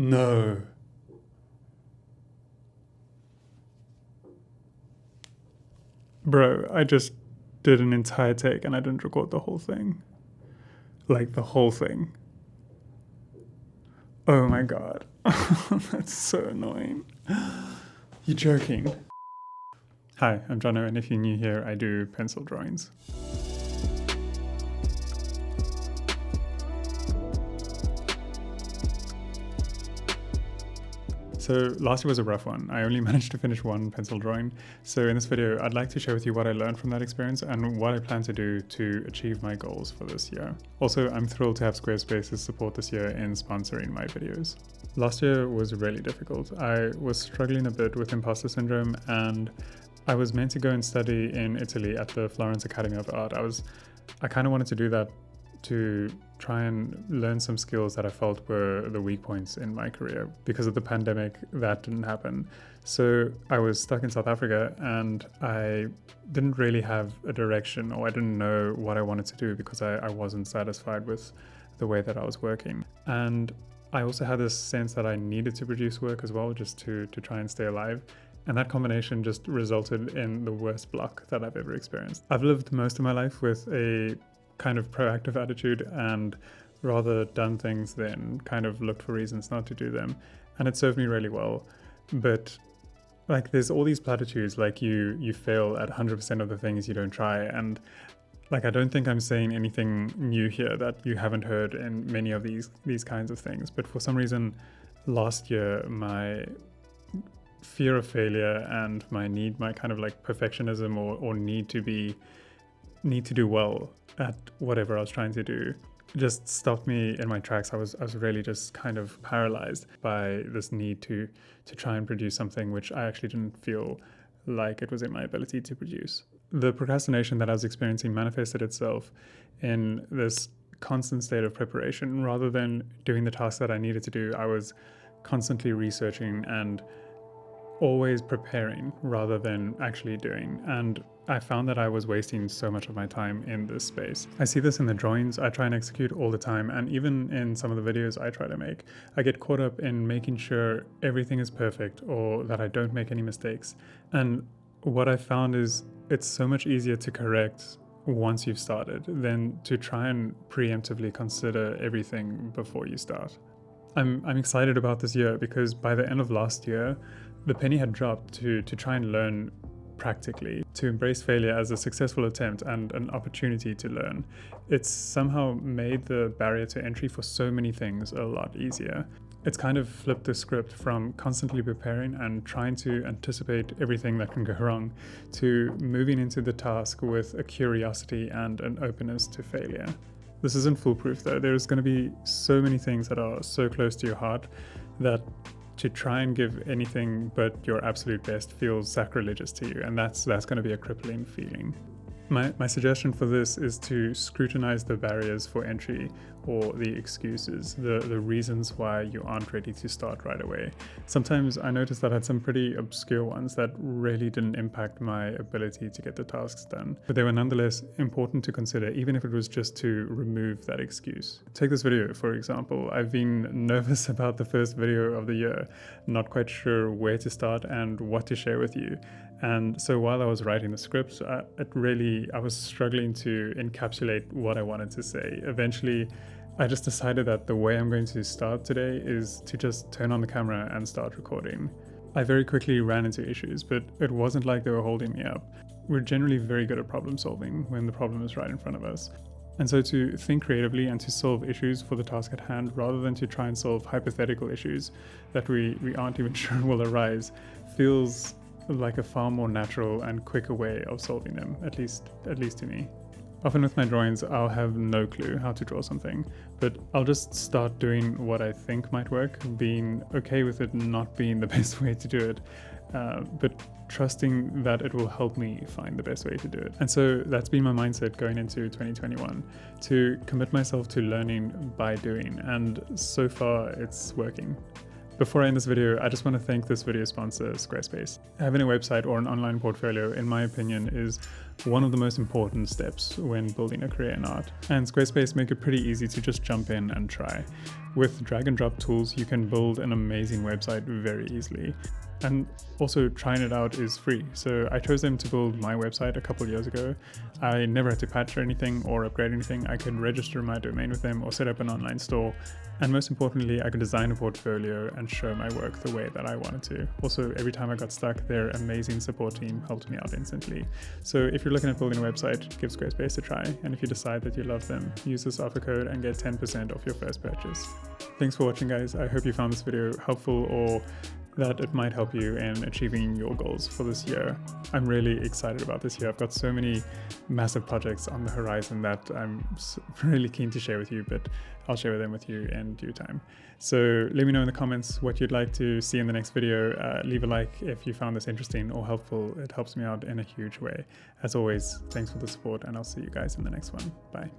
No. Bro, I just did an entire take and I didn't record the whole thing. Like the whole thing. Oh my god. That's so annoying. You're joking. Hi, I'm Jono, and if you're new here, I do pencil drawings. So last year was a rough one. I only managed to finish one pencil drawing. So in this video, I'd like to share with you what I learned from that experience and what I plan to do to achieve my goals for this year. Also, I'm thrilled to have Squarespace's support this year in sponsoring my videos. Last year was really difficult. I was struggling a bit with imposter syndrome, and I was meant to go and study in Italy at the Florence Academy of Art. I kind of wanted to do that to try and learn some skills that I felt were the weak points in my career. Because of the pandemic, that didn't happen. So I was stuck in South Africa and I didn't really have a direction, or I didn't know what I wanted to do because I wasn't satisfied with the way that I was working. And I also had this sense that I needed to produce work as well, just to try and stay alive. And that combination just resulted in the worst block that I've ever experienced. I've lived most of my life with a kind of proactive attitude and rather done things than kind of looked for reasons not to do them. And it served me really well. But like, there's all these platitudes, like you fail at 100% of the things you don't try. And like, I don't think I'm saying anything new here that you haven't heard in many of these kinds of things. But for some reason, last year, my fear of failure and my kind of like perfectionism or need to do well at whatever I was trying to do just stopped me in my tracks. I was really just kind of paralyzed by this need to try and produce something which I actually didn't feel like it was in my ability to produce. The procrastination that I was experiencing manifested itself in this constant state of preparation. Rather than doing the tasks that I needed to do, I was constantly researching and always preparing rather than actually doing. And I found that I was wasting so much of my time in this space. I see this in the drawings I try and execute all the time, and even in some of the videos I try to make. I get caught up in making sure everything is perfect or that I don't make any mistakes. And what I found is it's so much easier to correct once you've started than to try and preemptively consider everything before you start. I'm excited about this year because by the end of last year, the penny had dropped to try and learn practically, to embrace failure as a successful attempt and an opportunity to learn. It's somehow made the barrier to entry for so many things a lot easier. It's kind of flipped the script from constantly preparing and trying to anticipate everything that can go wrong to moving into the task with a curiosity and an openness to failure. This isn't foolproof though. There's going to be so many things that are so close to your heart that to try and give anything but your absolute best feels sacrilegious to you, and that's going to be a crippling feeling. My suggestion for this is to scrutinize the barriers for entry or the excuses, the reasons why you aren't ready to start right away. Sometimes I noticed that I had some pretty obscure ones that really didn't impact my ability to get the tasks done, but they were nonetheless important to consider, even if it was just to remove that excuse. Take this video, for example. I've been nervous about the first video of the year, not quite sure where to start and what to share with you. And so while I was writing the script, I was struggling to encapsulate what I wanted to say. Eventually, I just decided that the way I'm going to start today is to just turn on the camera and start recording. I very quickly ran into issues, but it wasn't like they were holding me up. We're generally very good at problem solving when the problem is right in front of us. And so to think creatively and to solve issues for the task at hand, rather than to try and solve hypothetical issues that we aren't even sure will arise, feels like a far more natural and quicker way of solving them, at least to me. Often with my drawings, I'll have no clue how to draw something, but I'll just start doing what I think might work, being okay with it not being the best way to do it, but trusting that it will help me find the best way to do it. And so that's been my mindset going into 2021, to commit myself to learning by doing, and so far it's working. Before I end this video, I just want to thank this video sponsor, Squarespace. Having a website or an online portfolio, in my opinion, is one of the most important steps when building a career in art. And Squarespace make it pretty easy to just jump in and try. With drag and drop tools, you can build an amazing website very easily. And also trying it out is free. So I chose them to build my website a couple years ago. I never had to patch or anything or upgrade anything. I could register my domain with them or set up an online store. And most importantly, I could design a portfolio and show my work the way that I wanted to. Also, every time I got stuck, their amazing support team helped me out instantly. So if you're looking at building a website, give Squarespace a try. And if you decide that you love them, use this offer code and get 10% off your first purchase. Thanks for watching, guys. I hope you found this video helpful or that it might help you in achieving your goals for this year. I'm really excited about this year. I've got so many massive projects on the horizon that I'm really keen to share with you, but I'll share them with you in due time. So let me know in the comments what you'd like to see in the next video. Leave a like if you found this interesting or helpful. It helps me out in a huge way. As always, thanks for the support, and I'll see you guys in the next one. Bye.